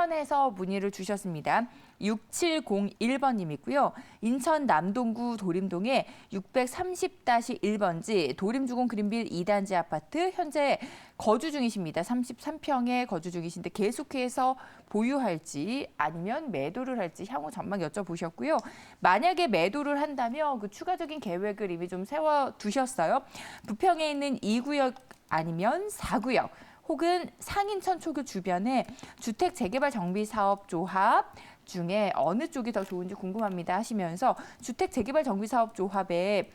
인천에서 문의를 주셨습니다. 6701번님이고요. 인천 남동구 도림동에 630-1번지 도림주공 그린빌 2단지 아파트 현재 거주 중이십니다. 33평에 거주 중이신데 계속해서 보유할지 아니면 매도를 할지 향후 전망 여쭤보셨고요. 만약에 매도를 한다면 그 추가적인 계획을 이미 좀 세워두셨어요. 부평에 있는 2구역 아니면 4구역 혹은 상인천 초교 주변에 주택 재개발 정비 사업 조합 중에 어느 쪽이 더 좋은지 궁금합니다 하시면서 주택 재개발 정비 사업 조합에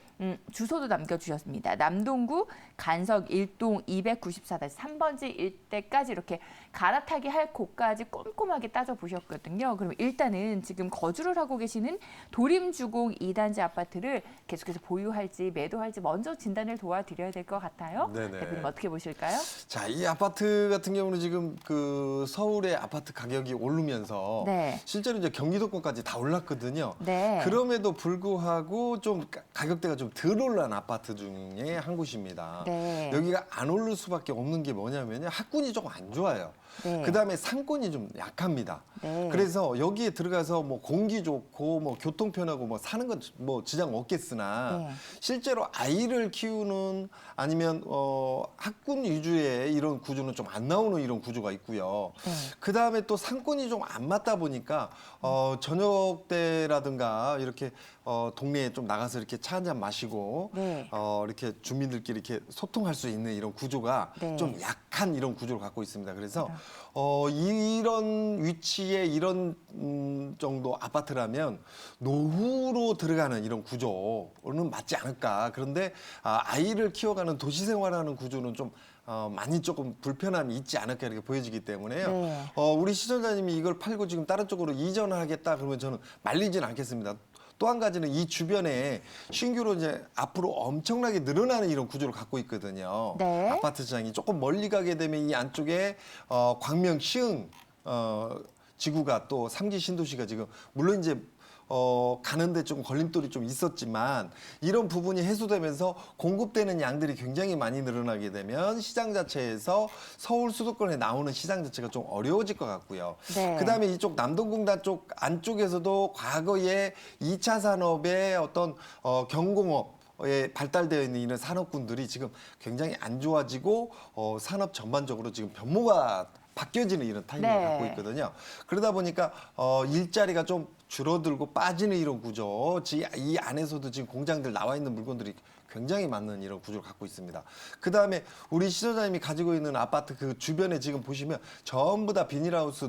주소도 남겨주셨습니다. 남동구 간석 1동 294-3번지 일대까지 이렇게 갈아타기 할 곳까지 꼼꼼하게 따져보셨거든요. 그럼 일단은 지금 거주를 하고 계시는 도림주공 2단지 아파트를 계속해서 보유할지 매도할지 먼저 진단을 도와드려야 될 것 같아요. 네네. 대표님 어떻게 보실까요? 자, 이 아파트 같은 경우는 지금 그 서울의 아파트 가격이 오르면서 네. 실제로 이제 경기도권까지 다 올랐거든요. 네. 그럼에도 불구하고 좀 가격대가 좀 덜 올란 아파트 중에 한 곳입니다. 네. 여기가 안 오를 수밖에 없는 게 뭐냐면요. 학군이 조금 안 좋아요. 네. 그다음에 상권이 좀 약합니다. 네. 그래서 여기에 들어가서 뭐 공기 좋고 뭐 교통 편하고 뭐 사는 건 뭐 지장 없겠으나 네. 실제로 아이를 키우는 아니면 학군 위주의 이런 구조는 좀 안 나오는 이런 구조가 있고요. 네. 그다음에 또 상권이 좀 안 맞다 보니까 저녁 때라든가 이렇게 동네에 좀 나가서 이렇게 차 한 잔 마시고 네. 이렇게 주민들끼리 이렇게 소통할 수 있는 이런 구조가 네. 좀 약한 이런 구조를 갖고 있습니다. 그래서 이런 위치에 이런 정도 아파트라면 노후로 들어가는 이런 구조는 맞지 않을까. 그런데 아이를 키워가는 도시 생활하는 구조는 좀 많이 조금 불편함이 있지 않을까 이렇게 보여지기 때문에요. 네. 우리 시청자님이 이걸 팔고 지금 다른 쪽으로 이전을 하겠다 그러면 저는 말리진 않겠습니다. 또 한 가지는 이 주변에 신규로 이제 앞으로 엄청나게 늘어나는 이런 구조를 갖고 있거든요. 네. 아파트 시장이 조금 멀리 가게 되면 이 안쪽에 광명, 시흥 지구가 또 3기 신도시가 지금 물론 이제 가는데 좀 걸림돌이 좀 있었지만 이런 부분이 해소되면서 공급되는 양들이 굉장히 많이 늘어나게 되면 시장 자체에서 서울 수도권에 나오는 시장 자체가 좀 어려워질 것 같고요. 네. 그다음에 이쪽 남동공단 쪽 안쪽에서도 과거에 2차 산업의 어떤 경공업 에 발달되어 있는 이런 산업군들이 지금 굉장히 안 좋아지고 산업 전반적으로 지금 변모가 바뀌어지는 이런 타이밍을 네. 갖고 있거든요. 그러다 보니까 일자리가 좀 줄어들고 빠지는 이런 구조, 이 안에서도 지금 공장들 나와 있는 물건들이 굉장히 많은 이런 구조를 갖고 있습니다. 그 다음에 우리 시청자님이 가지고 있는 아파트 그 주변에 지금 보시면 전부 다 비닐하우스,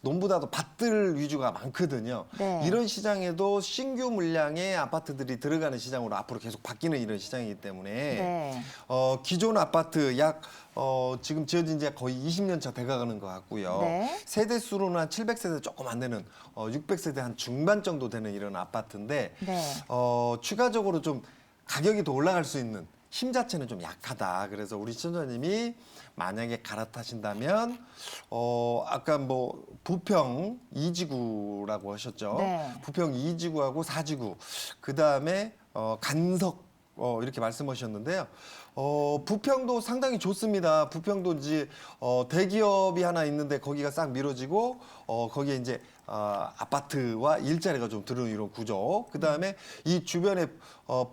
논보다도 밭들 위주가 많거든요. 네. 이런 시장에도 신규 물량의 아파트들이 들어가는 시장으로 앞으로 계속 바뀌는 이런 시장이기 때문에 네. 기존 아파트 지금 지어진 지 거의 20년 차 돼가는 것 같고요. 네. 세대 수로는 한 700세대 조금 안 되는 600세대 한 중반 정도 되는 이런 아파트인데 네. 추가적으로 좀 가격이 더 올라갈 수 있는 힘 자체는 좀 약하다. 그래서 우리 시청자님이 만약에 갈아타신다면 아까 뭐 부평 2지구라고 하셨죠. 네. 부평 2지구하고 4지구 그다음에 간석 이렇게 말씀하셨는데요. 부평도 상당히 좋습니다. 부평도 이제 대기업이 하나 있는데 거기가 싹 미뤄지고 거기에 이제 아파트와 일자리가 좀 들어오는 이런 구조. 그다음에 이 주변에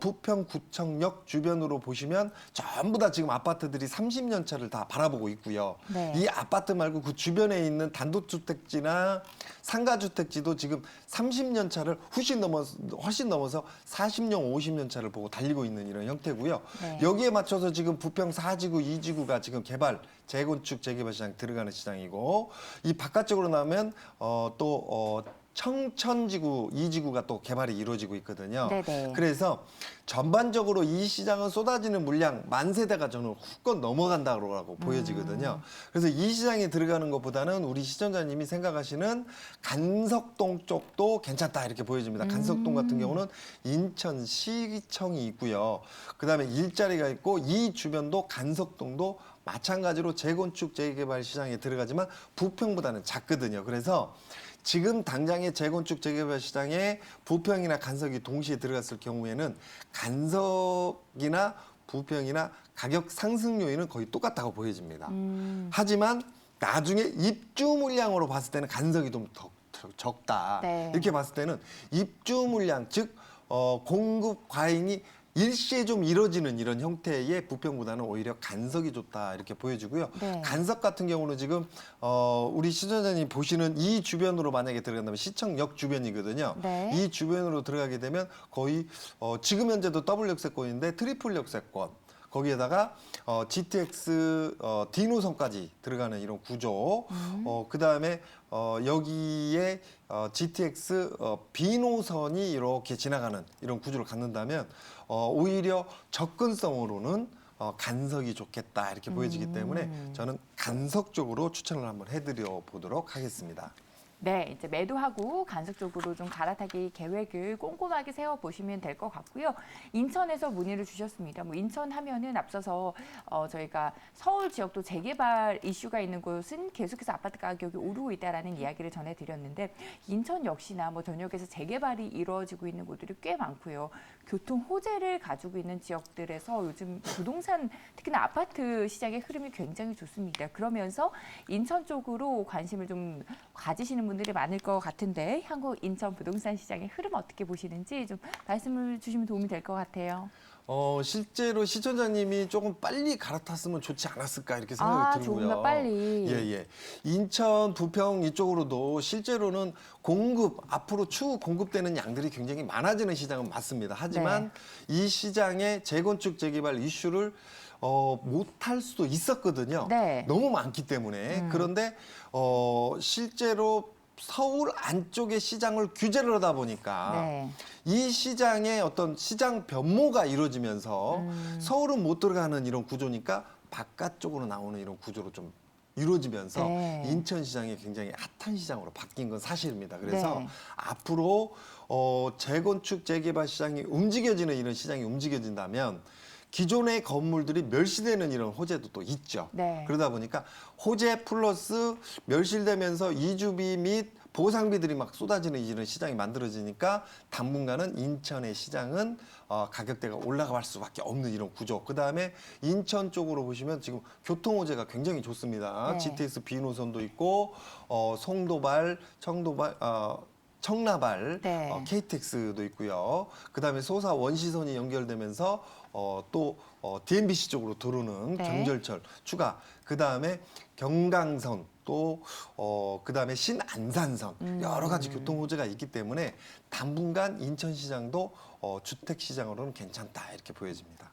부평구청역 주변으로 보시면 전부 다 지금 아파트들이 30년 차를 다 바라보고 있고요. 네. 이 아파트 말고 그 주변에 있는 단독주택지나 상가주택지도 지금 30년 차를 훨씬 넘어서 40년, 50년 차를 보고 달리고 있는 이런 형태고요. 네. 여기에 맞춰서 지금 부평 4지구, 2지구가 지금 재건축, 재개발 시장 들어가는 시장이고 이 바깥쪽으로 나면 또 청천지구 2지구가 또 개발이 이루어지고 있거든요. 네네. 그래서 전반적으로 이 시장은 쏟아지는 물량 10,000세대가 저는 훅건 넘어간다고 보여지거든요. 그래서 이 시장에 들어가는 것보다는 우리 시청자님이 생각하시는 간석동 쪽도 괜찮다 이렇게 보여집니다. 간석동 같은 경우는 인천시청이 있고요. 그다음에 일자리가 있고 이 주변도 간석동도 마찬가지로 재건축 재개발 시장에 들어가지만 부평보다는 작거든요. 그래서 지금 당장의 재건축 재개발 시장에 부평이나 간석이 동시에 들어갔을 경우에는 간석이나 부평이나 가격 상승 요인은 거의 똑같다고 보여집니다. 하지만 나중에 입주 물량으로 봤을 때는 간석이 좀 더 적다. 네. 이렇게 봤을 때는 입주 물량, 즉 공급 과잉이 일시에 좀 이뤄지는 이런 형태의 부평보다는 오히려 간석이 좋다 이렇게 보여지고요. 네. 간석 같은 경우는 지금 우리 시청자님 보시는 이 주변으로 만약에 들어간다면 시청역 주변이거든요. 네. 이 주변으로 들어가게 되면 거의 지금 현재도 더블 역세권인데 트리플 역세권. 거기에다가 GTX D 노선까지 들어가는 이런 구조. 그다음에 여기에 GTX B 노선이 이렇게 지나가는 이런 구조를 갖는다면 오히려 접근성으로는 간석이 좋겠다 이렇게 보여지기 때문에 저는 간석 쪽으로 추천을 한번 해드려 보도록 하겠습니다. 네, 이제 매도하고 간석 쪽으로 좀 갈아타기 계획을 꼼꼼하게 세워 보시면 될 것 같고요. 인천에서 문의를 주셨습니다. 뭐 인천 하면은 앞서서 저희가 서울 지역도 재개발 이슈가 있는 곳은 계속해서 아파트 가격이 오르고 있다라는 이야기를 전해드렸는데 인천 역시나 뭐 전역에서 재개발이 이루어지고 있는 곳들이 꽤 많고요. 교통 호재를 가지고 있는 지역들에서 요즘 부동산 특히나 아파트 시장의 흐름이 굉장히 좋습니다. 그러면서 인천 쪽으로 관심을 좀 가지시는 분들이 많을 것 같은데 향후 인천 부동산 시장의 흐름 어떻게 보시는지 좀 말씀을 주시면 도움이 될 것 같아요. 실제로 시청자님이 조금 빨리 갈아탔으면 좋지 않았을까 이렇게 생각이 들고요. 조금 더 빨리. 예. 인천, 부평 이쪽으로도 실제로는 앞으로 추후 공급되는 양들이 굉장히 많아지는 시장은 맞습니다. 하지만 이 시장의 재건축, 재개발 이슈를 못할 수도 있었거든요. 네. 너무 많기 때문에. 그런데 실제로 서울 안쪽의 시장을 규제를 하다 보니까 네. 이 시장의 어떤 시장 변모가 이루어지면서 서울은 못 들어가는 이런 구조니까 바깥쪽으로 나오는 이런 구조로 좀 이루어지면서 네. 인천 시장이 굉장히 핫한 시장으로 바뀐 건 사실입니다. 그래서 네. 앞으로 재건축, 재개발 시장이 움직여지는 이런 시장이 움직여진다면 기존의 건물들이 멸실되는 이런 호재도 또 있죠. 네. 그러다 보니까 호재 플러스 멸실되면서 이주비 및 보상비들이 막 쏟아지는 이런 시장이 만들어지니까 당분간은 인천의 시장은 가격대가 올라갈 수밖에 없는 이런 구조. 그다음에 인천 쪽으로 보시면 지금 교통 호재가 굉장히 좋습니다. 네. GTX B 노선도 있고 송도발, 청라발, 네. KTX도 있고요. 그다음에 소사 원시선이 연결되면서 또 DMBC 쪽으로 들어오는 네. 경절철 추가. 그다음에 경강선 또 그다음에 신안산선 여러 가지 교통 호재가 있기 때문에 당분간 인천 시장도 주택 시장으로는 괜찮다 이렇게 보여집니다.